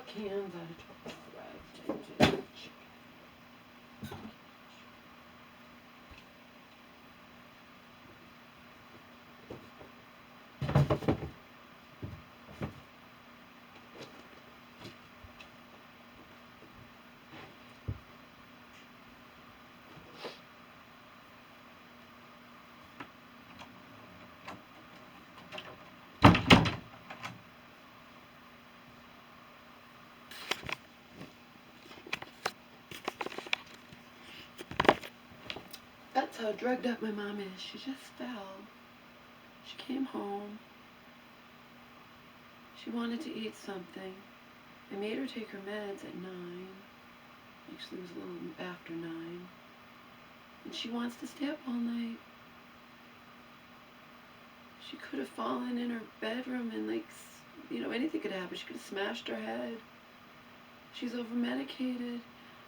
fuck cans out of thread. That's how drugged up my mom is. She just fell. She came home. She wanted to eat something. I made her take her meds at 9. Actually, it was a little after 9. And she wants to stay up all night. She could have fallen in her bedroom and, like, you know, anything could happen. She could have smashed her head. She's over-medicated.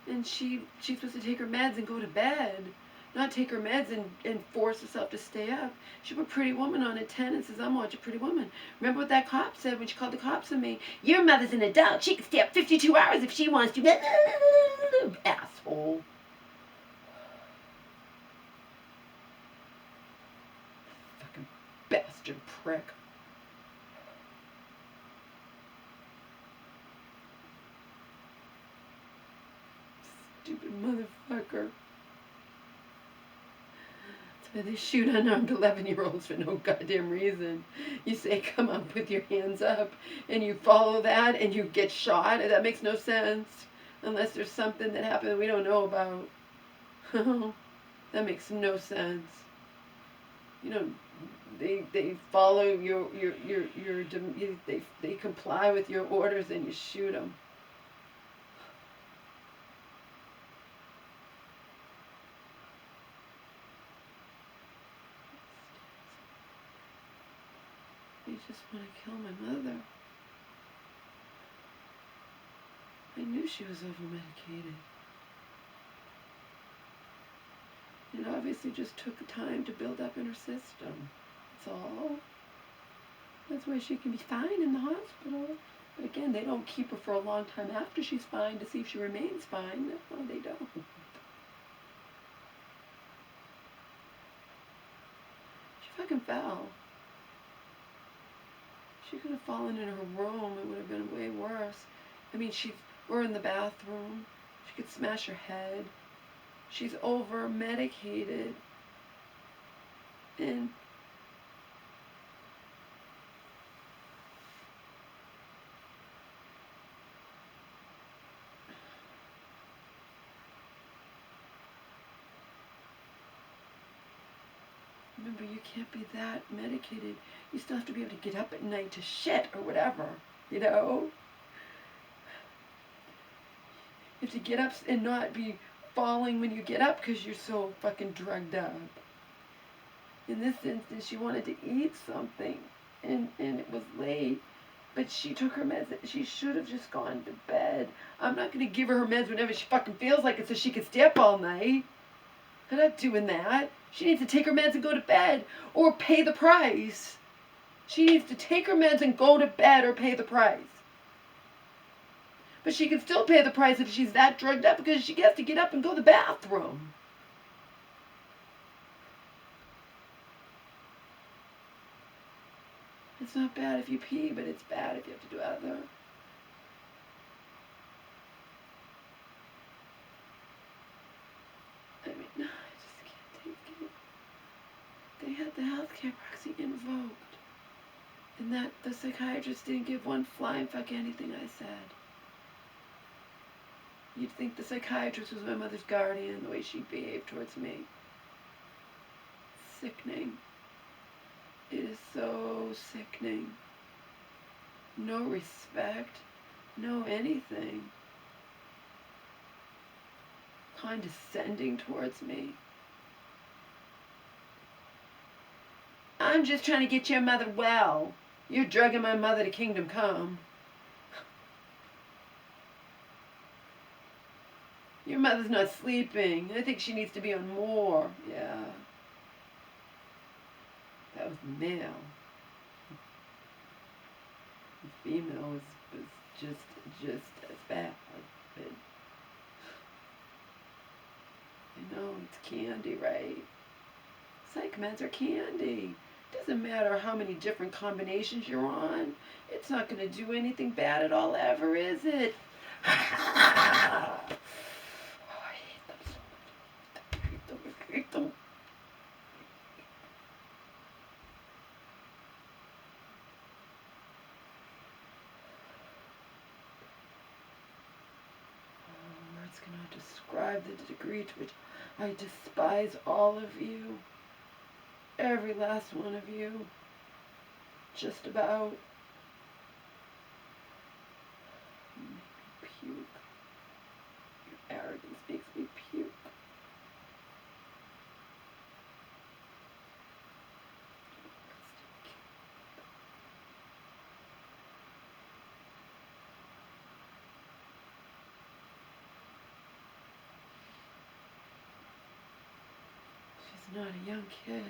And she's supposed to take her meds and go to bed. Not take her meds and force herself to stay up. She put Pretty Woman on at 10 and says, I'm watching Pretty Woman. Remember what that cop said when she called the cops on me? Your mother's an adult. She can stay up 52 hours if she wants to. Asshole. Fucking bastard prick. Stupid motherfucker. They shoot unarmed 11-year-olds for no goddamn reason. You say, come up with your hands up, and you follow that, and you get shot. That makes no sense. Unless there's something that happened that we don't know about. That makes no sense. You know, they follow they comply with your orders, and you shoot them. They just want to kill my mother. I knew she was over-medicated. It obviously just took time to build up in her system. That's all. That's why she can be fine in the hospital. But again, they don't keep her for a long time after she's fine to see if she remains fine. No, they don't. She fucking fell. She could have fallen in her room. It would have been way worse. I mean, we're in the bathroom. She could smash her head. She's over-medicated. And remember, you can't be that medicated. You still have to be able to get up at night to shit or whatever, you know? You have to get up and not be falling when you get up because you're so fucking drugged up. In this instance, she wanted to eat something, and it was late, but she took her meds. She should have just gone to bed. I'm not going to give her meds whenever she fucking feels like it so she can stay up all night. I'm not doing that. She needs to take her meds and go to bed, or pay the price. She needs to take her meds and go to bed or pay the price. But she can still pay the price if she's that drugged up because she gets to get up and go to the bathroom. It's not bad if you pee, but it's bad if you have to do other. I mean, I just can't take it. They had the healthcare proxy invoked. And that the psychiatrist didn't give one flying fuck anything I said. You'd think the psychiatrist was my mother's guardian, the way she behaved towards me. Sickening. It is so sickening. No respect. No anything. Condescending towards me. I'm just trying to get your mother well. You're drugging my mother to kingdom come. Your mother's not sleeping. I think she needs to be on more. Yeah. That was male. The female was just as bad. But I know it's candy, right? Psych meds are candy. Doesn't matter how many different combinations you're on. It's not going to do anything bad at all ever, is it? Oh, I hate them so much. I hate them. I hate them. Oh, words cannot describe the degree to which I despise all of you. Every last one of you. Just about. You make me puke. Your arrogance makes me puke. She's not a young kid.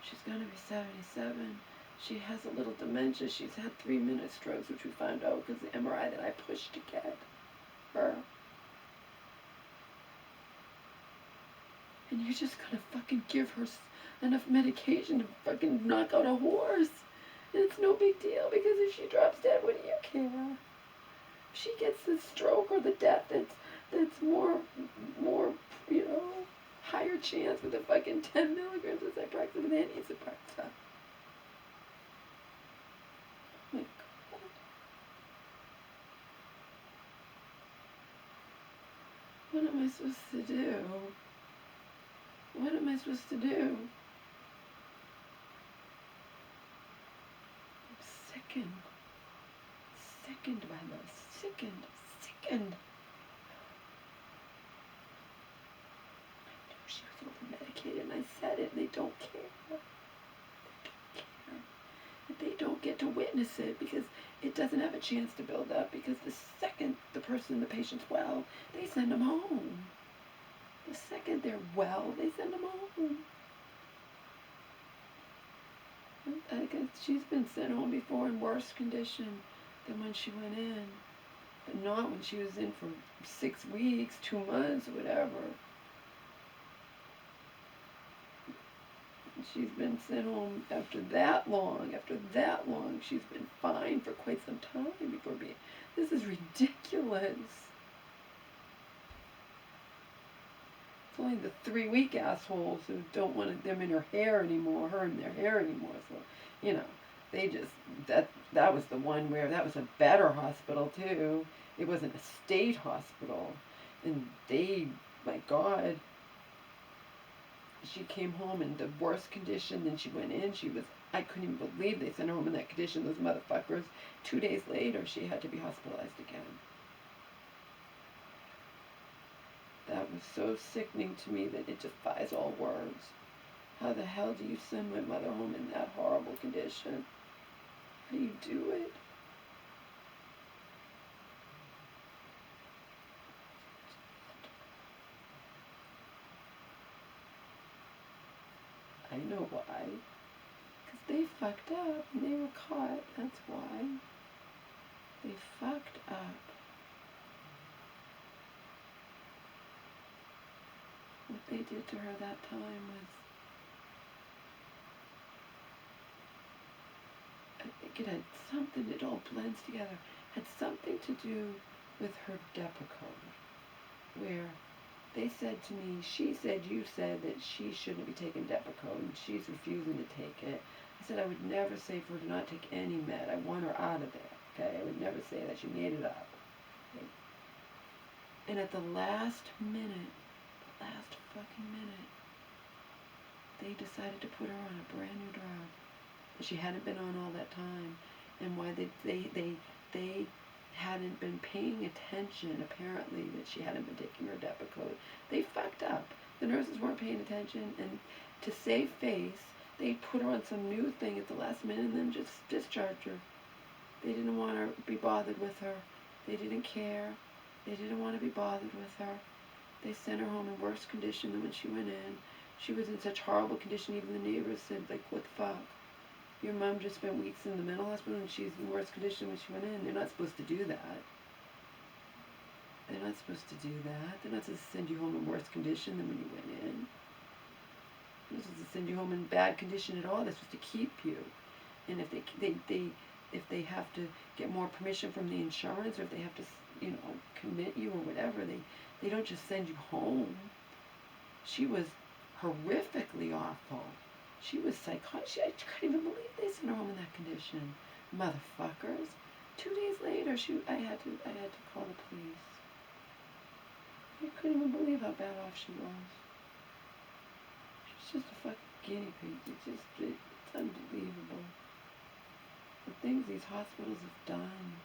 She's going to be 77. She has a little dementia. She's had 3-minute strokes, which we found out because the MRI that I pushed to get her. And you're just going to fucking give her enough medication to fucking knock out a horse. And it's no big deal because if she drops dead, what do you care? If she gets the stroke or the death, that's more, you know, higher chance with a fucking 10 milligrams of Zyprexa than any Zyprexa. Oh my God. What am I supposed to do? What am I supposed to do? I'm sickened. Sickened by this. Sickened. Sickened. I knew she was over-medicated and I said it and they don't care. They don't care. And they don't get to witness it because it doesn't have a chance to build up because the second the patient's well, they send them home. The second they're well, they send them home. I guess she's been sent home before in worse condition than when she went in. But not when she was in for 6 weeks, 2 months, whatever. She's been sent home after that long. After that long, she's been fine for quite some time before being... This is ridiculous. It's only the 3-week assholes who don't want them in her hair anymore, her in their hair anymore. So, you know, they just, that was the one where, that was a better hospital too. It wasn't a state hospital. And they, my God, she came home in the worst condition than she went in. I couldn't even believe they sent her home in that condition, those motherfuckers. 2 days later, she had to be hospitalized again. That was so sickening to me that it defies all words. How the hell do you send my mother home in that horrible condition? How do you do it? I know why. Because they fucked up and they were caught. That's why. They fucked up. What they did to her that time was, I think it had something, it all blends together, had something to do with her Depakote, where they said to me, she said, you said that she shouldn't be taking Depakote and she's refusing to take it. I said I would never say for her to not take any med. I want her out of there, okay? I would never say that. She made it up. Okay? And at the last minute, last fucking minute, they decided to put her on a brand new drug that she hadn't been on all that time. And why they hadn't been paying attention, apparently, that she hadn't been taking her Depakote. They fucked up. The nurses weren't paying attention, and to save face, they put her on some new thing at the last minute and then just discharged her. They didn't want to be bothered with her. They didn't care. They didn't want to be bothered with her. They sent her home in worse condition than when she went in. She was in such horrible condition, even the neighbors said, like, what the fuck? Your mom just spent weeks in the mental hospital and she's in worse condition when she went in. They're not supposed to do that. They're not supposed to do that. They're not supposed to send you home in worse condition than when you went in. They're not supposed to send you home in bad condition at all. They're supposed to keep you. And if they have to get more permission from the insurance, or if they have to, commit you or whatever, they don't just send you home. She was horrifically awful. She was psychotic. I couldn't even believe they sent her home in that condition. Motherfuckers. 2 days later, I had to call the police. I couldn't even believe how bad off she was. She's just a fucking guinea pig. It's unbelievable. The things these hospitals have done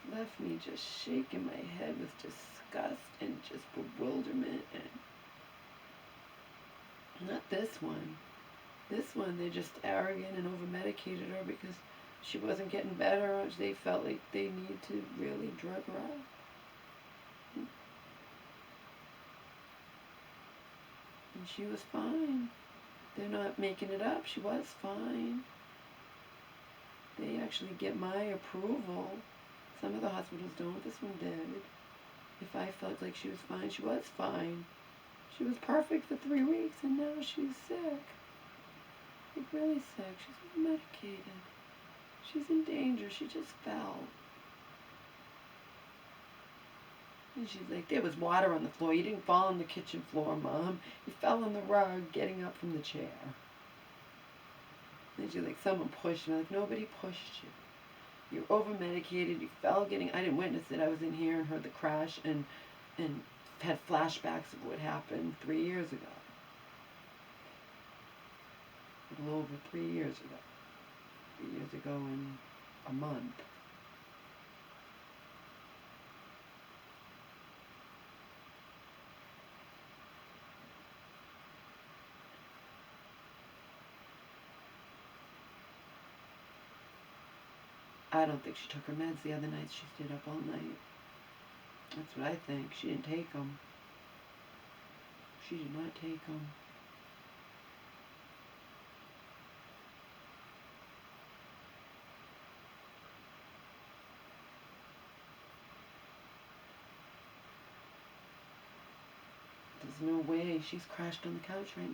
have left me just shaking my head with disgust and just bewilderment. And not this one. This one, they're just arrogant and over-medicated her because she wasn't getting better, or they felt like they need to really drug her up. And she was fine. They're not making it up. She was fine. They actually get my approval. Some of the hospitals don't. This one did. If I felt like she was fine, she was fine. She was perfect for 3 weeks, and now she's sick. Like, really sick. She's medicated. She's in danger. She just fell. And she's like, there was water on the floor. You didn't fall on the kitchen floor, Mom. You fell on the rug getting up from the chair. And she's like, someone pushed me. I'm like, nobody pushed you. You're over-medicated. You fell getting... I didn't witness it. I was in here and heard the crash and had flashbacks of what happened 3 years ago. A little over 3 years ago. 3 years ago in a month. I don't think she took her meds the other night. She stayed up all night. That's what I think. She didn't take them. She did not take them. There's no way. She's crashed on the couch right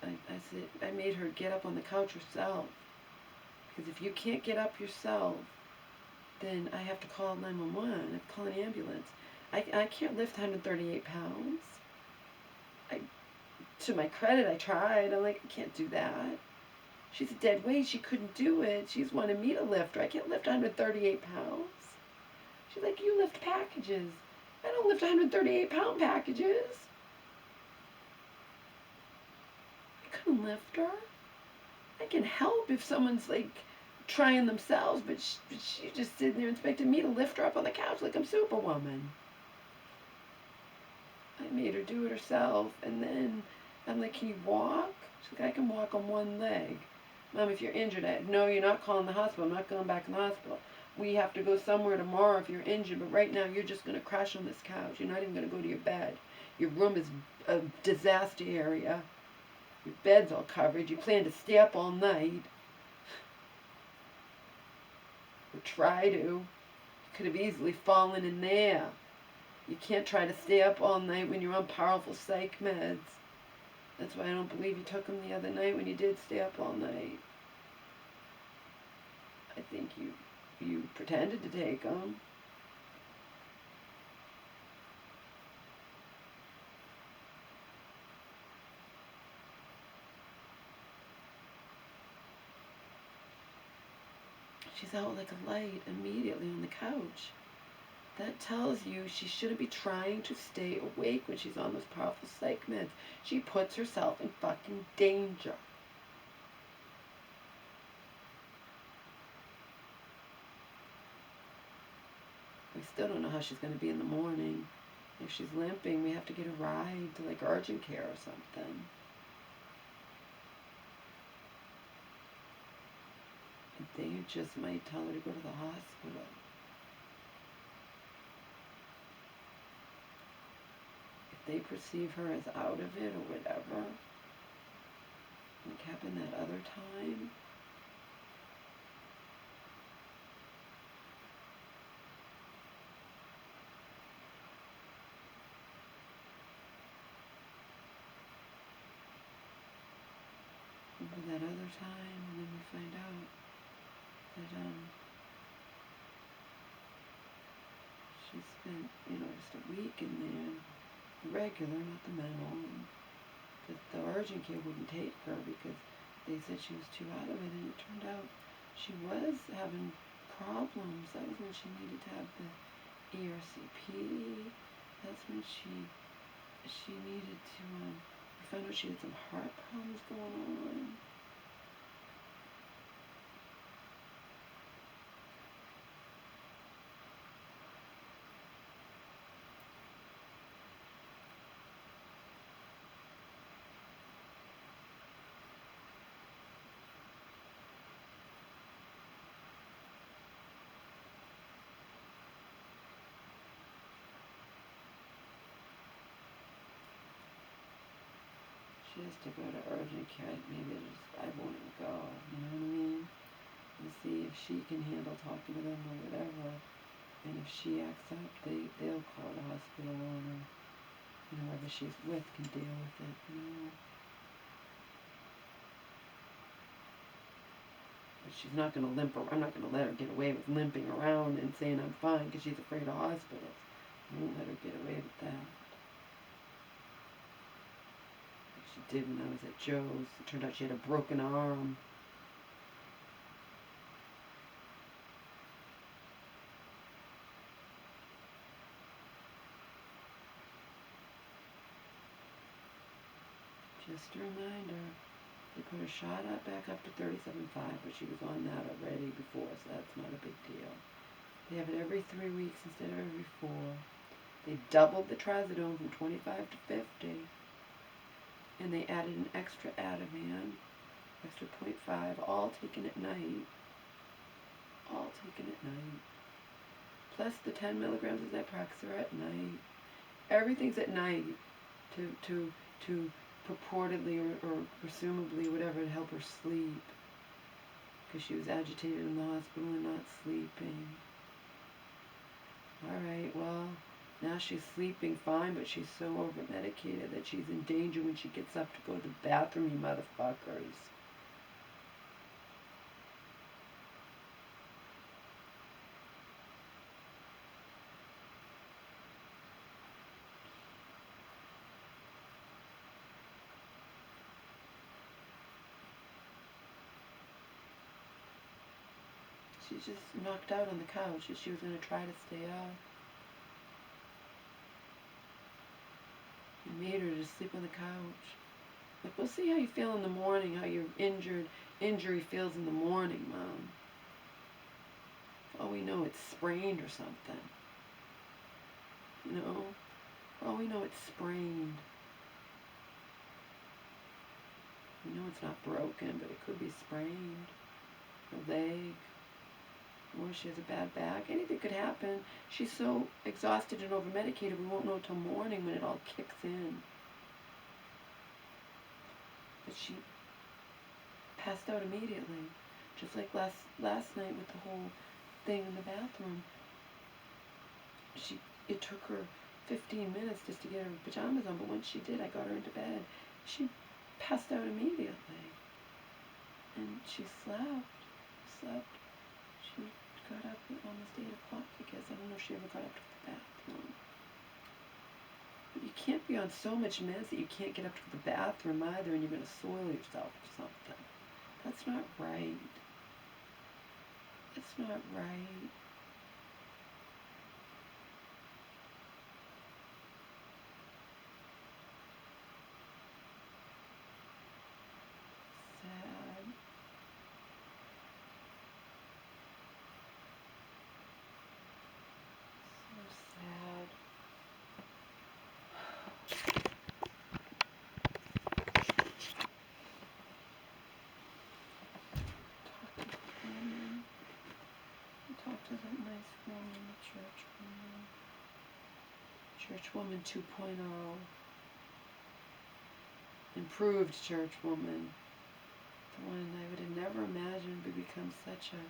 now. I made her get up on the couch herself. Because if you can't get up yourself, then I have to call 911. I have to call an ambulance. I can't lift 138 pounds. To my credit, I tried. I'm like, I can't do that. She's a dead weight. She couldn't do it. She's wanted me to lift her. I can't lift 138 pounds. She's like, you lift packages. I don't lift 138-pound packages. I couldn't lift her. I can help if someone's like trying themselves, but she just sitting there expecting me to lift her up on the couch like I'm Superwoman. I made her do it herself, and then I'm like, can you walk? She's like, I can walk on one leg. Mom, if you're injured, no, you're not calling the hospital. I'm not going back in the hospital. We have to go somewhere tomorrow if you're injured, but right now you're just going to crash on this couch. You're not even going to go to your bed. Your room is a disaster area. Your bed's all covered. You plan to stay up all night. Or try to. You could have easily fallen in there. You can't try to stay up all night when you're on powerful psych meds. That's why I don't believe you took them the other night when you did stay up all night. I think you pretended to take them. She's out like a light immediately on the couch. That tells you she shouldn't be trying to stay awake when she's on those powerful psych meds. She puts herself in fucking danger. We still don't know how she's going to be in the morning. If she's limping, we have to get a ride to like urgent care or something. And they just might tell her to go to the hospital. If they perceive her as out of it or whatever, like happened that other time. Remember that other time, and then we find out that she spent, just a week in there, regular, not the mental, and the urgent care wouldn't take her because they said she was too out of it, and it turned out she was having problems. That was when she needed to have the ERCP. That's when she needed to, we found out she had some heart problems going on. She has to go to urgent care. Maybe I won't even go, you know what I mean? And see if she can handle talking to them or whatever. And if she acts up, they'll call the hospital on her. Whoever she's with can deal with it, But she's not going to limp around. I'm not going to let her get away with limping around and saying I'm fine because she's afraid of hospitals. I won't let her get away with that. She did when I was at Joe's. It turned out she had a broken arm. Just a reminder, they put her shot up back up to 37.5, but she was on that already before, so that's not a big deal. They have it every 3 weeks instead of every 4. They doubled the trazodone from 25 to 50. And they added an extra Ativan, extra 0.5, all taken at night. All taken at night. Plus the 10 milligrams of Zyproxer at night. Everything's at night to purportedly or presumably whatever to help her sleep. Because she was agitated in the hospital and not sleeping. Alright, well, now she's sleeping fine, but she's so over-medicated that she's in danger when she gets up to go to the bathroom, you motherfuckers. She's just knocked out on the couch, and she was going to try to stay up. You made her just sleep on the couch. Like, we'll see how you feel in the morning, how your injury feels in the morning, Mom. For all we know, it's sprained or something. For all we know, it's sprained. We know it's not broken, but it could be sprained. Her leg. Or she has a bad back. Anything could happen. She's so exhausted and over-medicated, we won't know till morning when it all kicks in. But she passed out immediately. Just like last night with the whole thing in the bathroom. It took her 15 minutes just to get her pajamas on, but once she did, I got her into bed. She passed out immediately. And she slept. She got up at almost 8 o'clock, I guess. I don't know if she ever got up to the bathroom. But you can't be on so much meds that you can't get up to the bathroom either, and you're going to soil yourself or something. That's not right. It's not right. Sad. So sad. Talk to that nice woman, the church woman 2.0, improved church woman. one I would have never imagined would become such a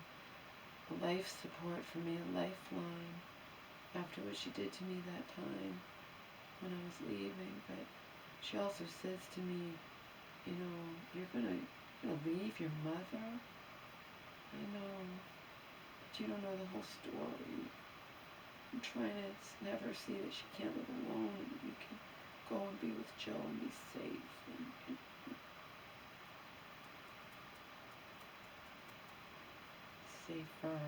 life support for me, a lifeline, after what she did to me that time when I was leaving. But she also says to me, you know, you're gonna leave your mother? I know, but you don't know the whole story. I'm trying to never see that she can't live alone, and you can go and be with Joe and be safe. And safer.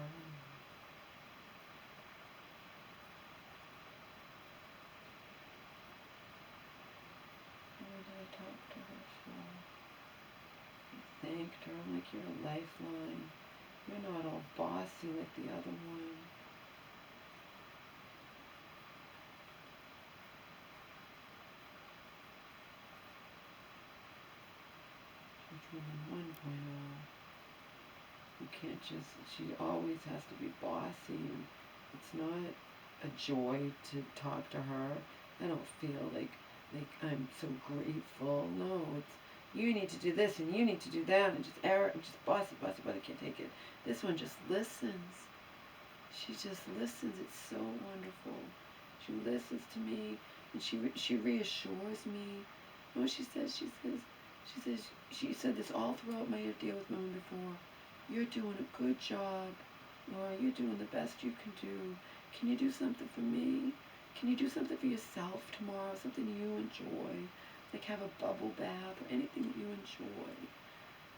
What did I talk to her for? I thanked her. I'm like, you're a lifeline. You're not all bossy like the other one. She's woman 1.0. You can't just, she always has to be bossy, and it's not a joy to talk to her. I don't feel like I'm so grateful. No, it's, you need to do this and you need to do that, and just bossy, but I can't take it. This one just listens. She just listens. It's so wonderful. She listens to me, and she reassures me. You know what she says? She said this all throughout my deal with Mom before. You're doing a good job, Laura. You're doing the best you can do. Can you do something for me? Can you do something for yourself tomorrow? Something you enjoy, like have a bubble bath or anything that you enjoy.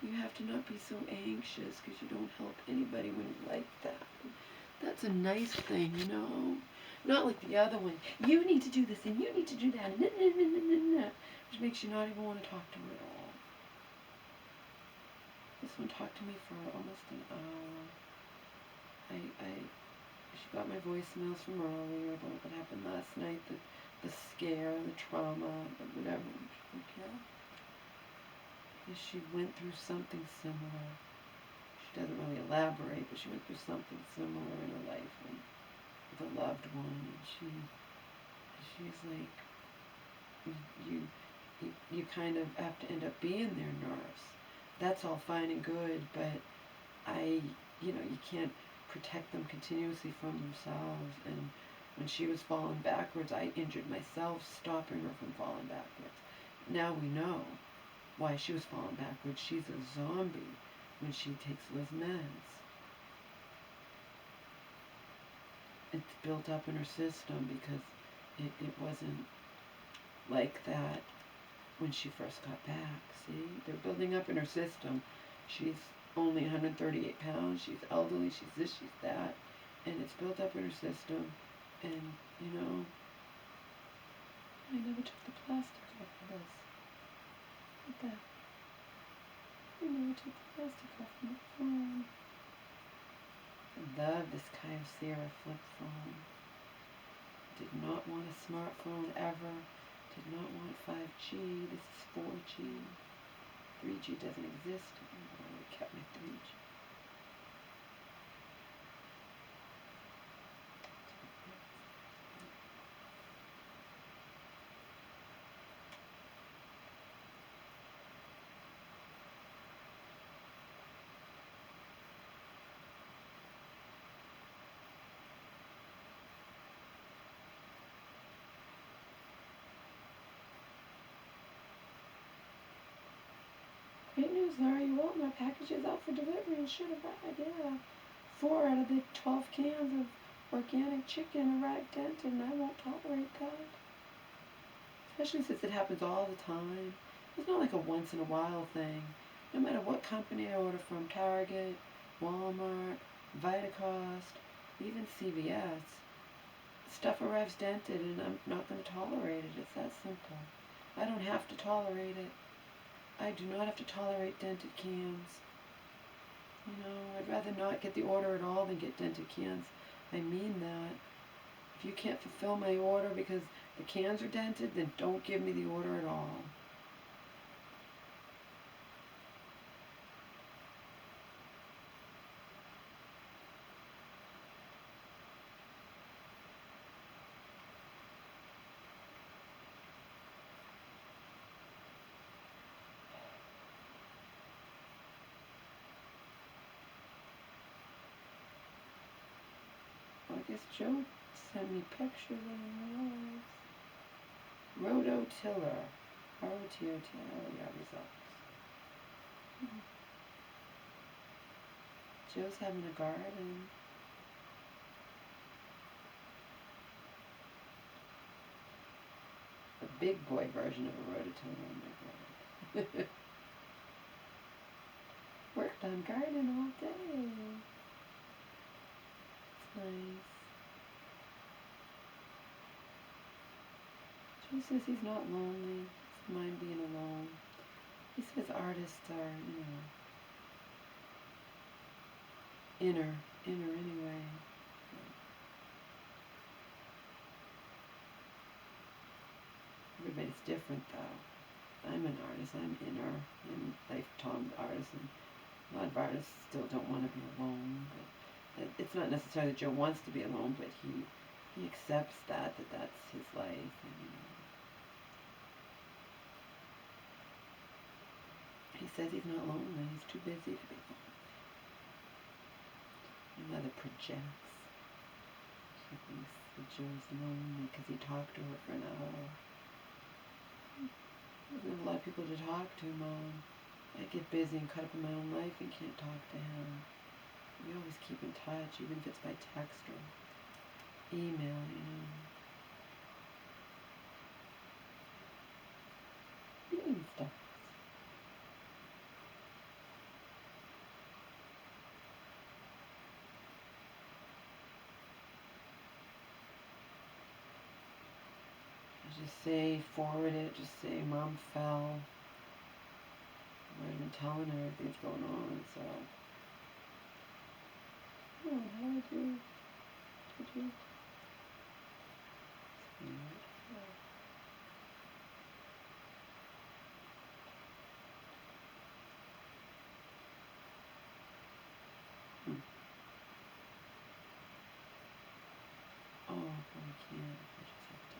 You have to not be so anxious because you don't help anybody when you like that. That's a nice thing, you know. Not like the other one. You need to do this and you need to do that. Which makes you not even want to talk to her at all. This one talked to me for almost an hour. She got my voicemails from earlier about what happened last night, the scare, the trauma, whatever. She's like, yeah. Because she went through something similar. She doesn't really elaborate, but she went through something similar in her life with a loved one, and she's like, you kind of have to end up being their nurse. That's all fine and good, but you can't protect them continuously from themselves. And when she was falling backwards, I injured myself stopping her from falling backwards. Now we know why she was falling backwards. She's a zombie when she takes those meds. It's built up in her system because it wasn't like that when she first got back. See, they're building up in her system. She's only 138 pounds. She's elderly. She's this, she's that. And it's built up in her system. And, I never took the plastic off of this. Look at that. I never took the plastic off of my phone. I love this Kyocera flip phone. Did not want a smartphone ever. Did not want 5G. This is 4G. 3G doesn't exist anymore. I kept my 3G. Great news, Larry. You opened our packages out for delivery and should have arrived. Yeah. 4 out of the 12 cans of organic chicken arrived dented, and I won't tolerate that. Especially since it happens all the time. It's not like a once in a while thing. No matter what company I order from, Target, Walmart, Vitacost, even CVS, stuff arrives dented, and I'm not going to tolerate it. It's that simple. I don't have to tolerate it. I do not have to tolerate dented cans. I'd rather not get the order at all than get dented cans. I mean that. If you can't fulfill my order because the cans are dented, then don't give me the order at all. Guess Joe sent me pictures of yours. Rototiller. R-O-T-O-T-I-L-E-R results. Joe's having a garden. A big boy version of a rototiller, oh my god. Worked on garden all day. It's nice. Joe says he's not lonely. He doesn't mind being alone. He says artists are, inner anyway. Everybody's different though. I'm an artist, I'm inner, and lifetime artist, and a lot of artists still don't want to be alone, but it's not necessarily that Joe wants to be alone, but he accepts that that's his life. And, he says he's not lonely, he's too busy to be lonely. Mother projects. She thinks that Joe's lonely because he talked to her for an hour. There's not a lot of people to talk to, Mom. I get busy and caught up in my own life and can't talk to him. We always keep in touch, even if it's by text or email, Bean stuff. Just say, forward it, just say, Mom fell. I've already been telling her everything's going on, so. Oh, how did you? Oh, I can't. I just have to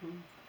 start.